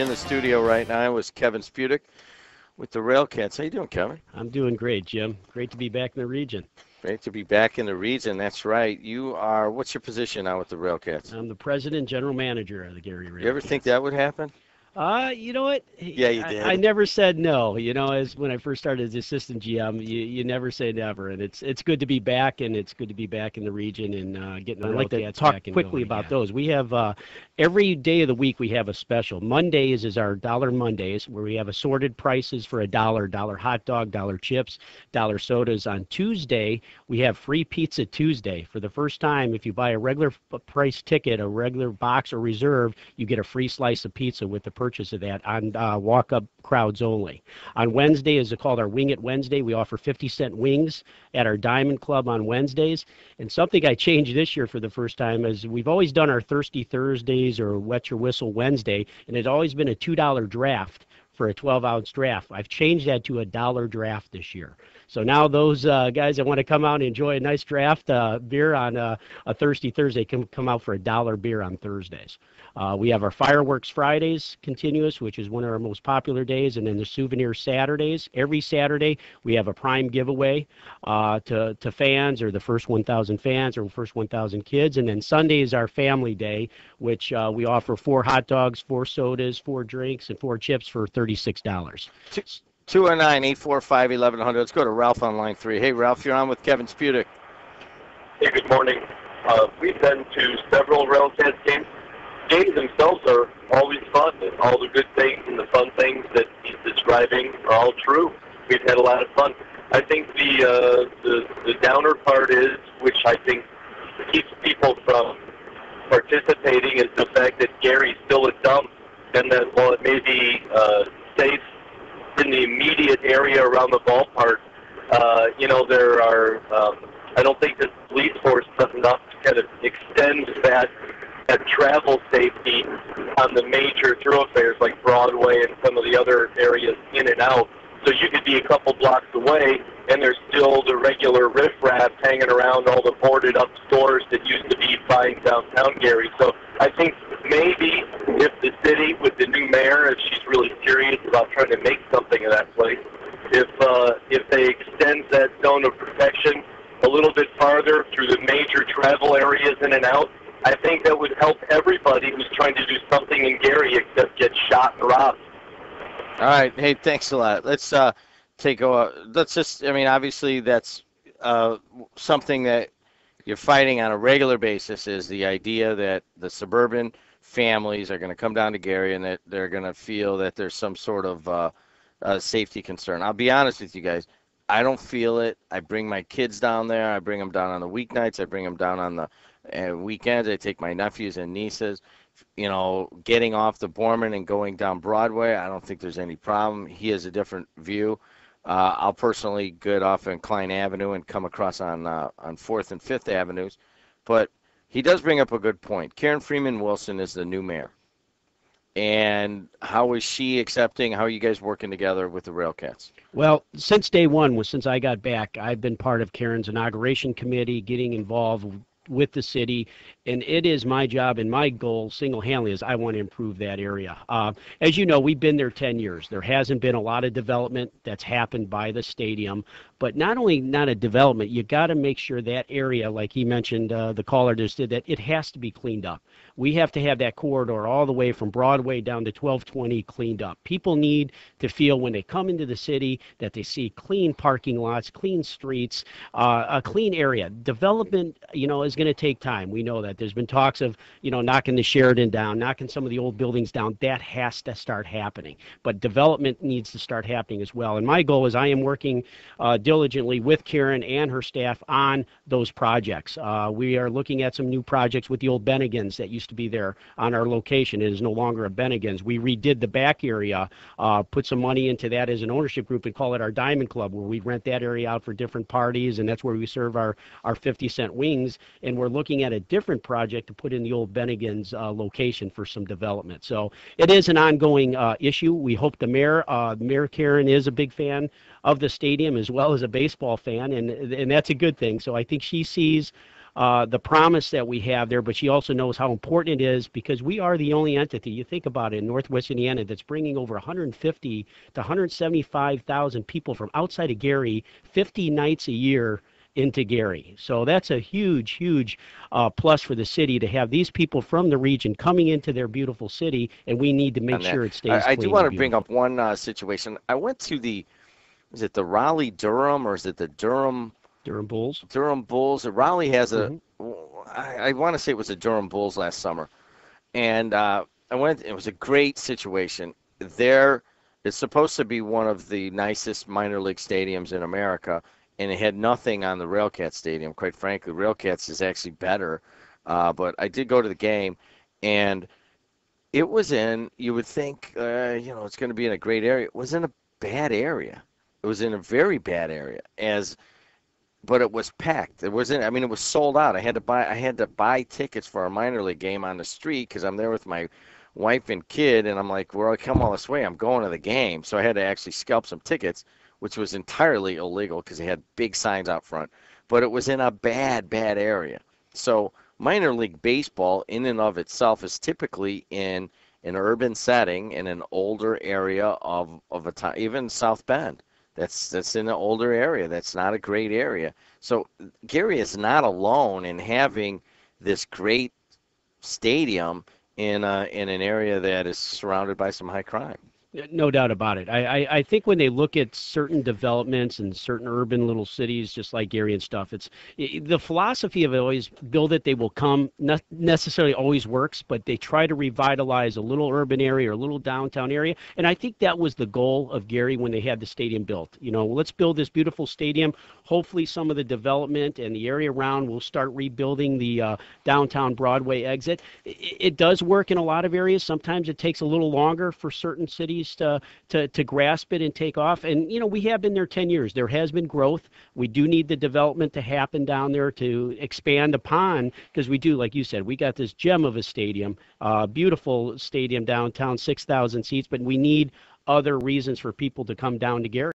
in the studio right now with Kevin Spudic with the Railcats. How you doing, Kevin? I'm doing great, Jim. Great to be back in the region. Great to be back in the region. That's right. You are. What's your position now with the Railcats? I'm the president, general manager of the Gary Railcats. You ever think that would happen? You know what? Yeah, you did. I never said no. You know, as when I first started as assistant GM, you never say never, and it's good to be back, and it's good to be back in the region and getting the Railcats back. I'd like to talk quickly about those. We have every day of the week we have a special. Mondays is our Dollar Mondays, where we have assorted prices for $1 hot dog, $1 chips, $1 sodas. On Tuesday, we have free pizza Tuesday. For the first time, if you buy a regular price ticket, a regular box or reserve, you get a free slice of pizza with the purchase of that on walk-up crowds only. On Wednesday is called our Wing It Wednesday. We offer 50-cent wings at our Diamond Club on Wednesdays. And something I changed this year for the first time is we've always done our Thirsty Thursdays or Wet Your Whistle Wednesday, and it's always been a $2 draft for a 12-ounce draft. I've changed that to a $1 draft this year. So now those guys that want to come out and enjoy a nice draft beer on a Thirsty Thursday can come out for a $1 beer on Thursdays. We have our Fireworks Fridays continuous, which is one of our most popular days, and then the Souvenir Saturdays. Every Saturday we have a prime giveaway to fans, or the first 1,000 fans or first 1,000 kids. And then Sunday is our Family Day, which we offer 4 hot dogs, 4 sodas, 4 drinks, and 4 chips for $36. 219-845-1100. Let's go to Ralph on line 3. Hey, Ralph, you're on with Kevin Spudic. Hey, good morning. We've been to several Railcats games. Games themselves are always fun, and all the good things and the fun things that he's describing are all true. We've had a lot of fun. I think the downer part is, which I think keeps people from participating, is the fact that Gary's still a dump, and that while it may be safe in the immediate area around the ballpark, there are, I don't think the police force does enough to kind of extend that travel safety on the major thoroughfares like Broadway and some of the other areas in and out. So you could be a couple blocks away, and there's still the regular riffraff hanging around all the boarded up stores that used to be buying downtown Gary. So I think maybe if the city, with the new mayor, if she's really serious about trying to make something of that place, if they extend that zone of protection a little bit farther through the major travel areas in and out, I think that would help everybody who's trying to do something in Gary except get shot and robbed. All right. Hey, thanks a lot. Let's obviously that's something that you're fighting on a regular basis, is the idea that the suburban families are going to come down to Gary and that they're going to feel that there's some sort of safety concern. I'll be honest with you guys. I don't feel it. I bring my kids down there. I bring them down on the weeknights. I bring them down on the weekends. I take my nephews and nieces. Getting off the Borman and going down Broadway, I don't think there's any problem. He has a different view. I'll personally get off on Klein Avenue and come across on 4th and 5th Avenues. But he does bring up a good point. Karen Freeman Wilson is the new mayor. And how is she accepting? How are you guys working together with the Railcats? Well, since day one, since I got back, I've been part of Karen's inauguration committee, getting involved with the city, and it is my job and my goal single-handedly is I want to improve that area. As you know, we've been there 10 years. There hasn't been a lot of development that's happened by the stadium, but not only not a development, you got to make sure that area, like he mentioned, the caller just did, that it has to be cleaned up. We have to have that corridor all the way from Broadway down to 1220 cleaned up. People need to feel when they come into the city that they see clean parking lots, clean streets, a clean area. Development, is going to take time. We know that. There's been talks of, knocking the Sheridan down, knocking some of the old buildings down. That has to start happening. But development needs to start happening as well. And my goal is I am working diligently with Karen and her staff on those projects. We are looking at some new projects with the old Bennigan's that used to be there on our location. It is no longer a Bennigan's. We redid the back area, put some money into that as an ownership group and call it our Diamond Club, where we rent that area out for different parties, and that's where we serve our 50-cent wings. And we're looking at a different project to put in the old Bennigan's location for some development. So it is an ongoing issue. We hope the Mayor Karen is a big fan of the stadium as well as a baseball fan, and that's a good thing. So I think she sees the promise that we have there, but she also knows how important it is because we are the only entity, you think about it, in Northwest Indiana that's bringing over 150 to 175,000 people from outside of Gary 50 nights a year into Gary. So that's a huge, huge plus for the city to have these people from the region coming into their beautiful city, and we need to make sure it stays I clean. do want to bring up one situation. I went to is it the Raleigh-Durham or is it the Durham Bulls? Durham Bulls. Raleigh has I want to say it was the Durham Bulls last summer. And I went, it was a great situation. There, it's supposed to be one of the nicest minor league stadiums in America, and it had nothing on the Railcats stadium. Quite frankly, Railcats is actually better. But I did go to the game, and it was you would think, it's going to be in a great area. It was in a bad area. It was in a very bad area, but it was packed. It wasn't. I mean, it was sold out. I had to buy tickets for a minor league game on the street because I'm there with my wife and kid, and I'm like, well, I come all this way. I'm going to the game, so I had to actually scalp some tickets, which was entirely illegal because they had big signs out front. But it was in a bad, bad area. So minor league baseball, in and of itself, is typically in an urban setting in an older area of a town, even South Bend. That's in an older area. That's not a great area. So Gary is not alone in having this great stadium in an area that is surrounded by some high crime. No doubt about it. I think when they look at certain developments in certain urban little cities, just like Gary and stuff, the philosophy of it always build it, they will come, not necessarily always works, but they try to revitalize a little urban area or a little downtown area. And I think that was the goal of Gary when they had the stadium built. Let's build this beautiful stadium. Hopefully some of the development and the area around will start rebuilding the downtown Broadway exit. It does work in a lot of areas. Sometimes it takes a little longer for certain cities to grasp it and take off. And, we have been there 10 years. There has been growth. We do need the development to happen down there to expand upon, because we do, like you said, we got this gem of a stadium, beautiful stadium downtown, 6,000 seats, but we need other reasons for people to come down to Gary.